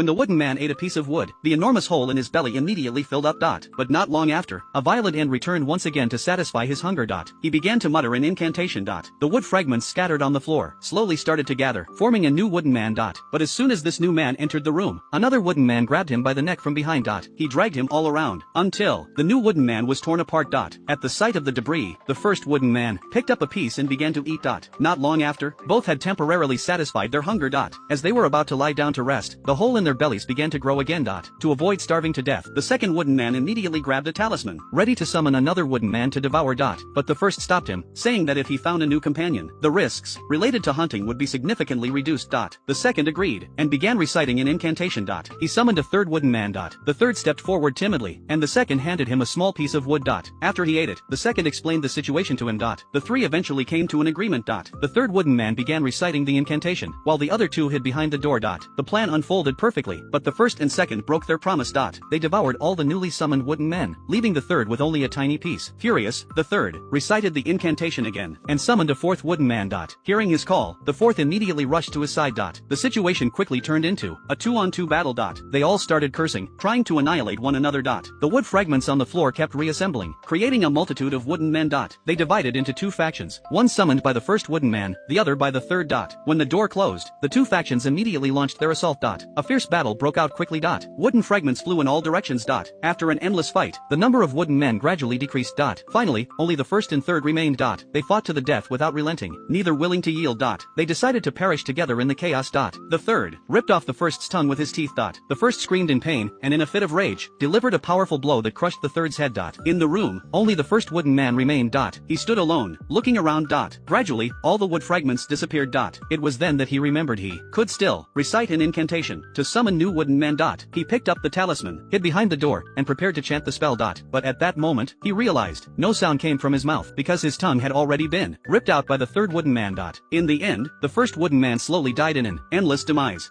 When the wooden man ate a piece of wood, the enormous hole in his belly immediately filled up. But not long after, a violent end returned once again to satisfy his hunger. He began to mutter an incantation. The wood fragments scattered on the floor slowly started to gather, forming a new wooden man. But as soon as this new man entered the room, another wooden man grabbed him by the neck from behind. He dragged him all around, until the new wooden man was torn apart. At the sight of the debris, the first wooden man picked up a piece and began to eat. Not long after, both had temporarily satisfied their hunger. As they were about to lie down to rest, the hole in their bellies began to grow again. To avoid starving to death, the second wooden man immediately grabbed a talisman, ready to summon another wooden man to devour. But the first stopped him, saying that if he found a new companion, the risks related to hunting would be significantly reduced. The second agreed, and began reciting an incantation. He summoned a third wooden man. The third stepped forward timidly, and the second handed him a small piece of wood. After he ate it, the second explained the situation to him. The three eventually came to an agreement. The third wooden man began reciting the incantation, while the other two hid behind the door. The plan unfolded perfectly, but the first and second broke their promise. They devoured all the newly summoned wooden men, leaving the third with only a tiny piece. Furious, the third recited the incantation again, and summoned a fourth wooden man. Hearing his call, the fourth immediately rushed to his side. The situation quickly turned into a 2-on-2 battle. They all started cursing, trying to annihilate one another. The wood fragments on the floor kept reassembling, creating a multitude of wooden men. They divided into two factions, one summoned by the first wooden man, the other by the third. When the door closed, the two factions immediately launched their assault. A fierce battle broke out quickly. Wooden fragments flew in all directions. After an endless fight, the number of wooden men gradually decreased. Finally, only the first and third remained. They fought to the death without relenting, neither willing to yield. They decided to perish together in the chaos. The third ripped off the first's tongue with his teeth. The first screamed in pain, and in a fit of rage, delivered a powerful blow that crushed the third's head. In the room, only the first wooden man remained. He stood alone, looking around. Gradually, all the wood fragments disappeared. It was then that he remembered he could still recite an incantation to summon new wooden men. He picked up the talisman, hid behind the door, and prepared to chant the spell. But at that moment, he realized no sound came from his mouth because his tongue had already been ripped out by the third wooden man. In the end, the first wooden man slowly died in an endless demise.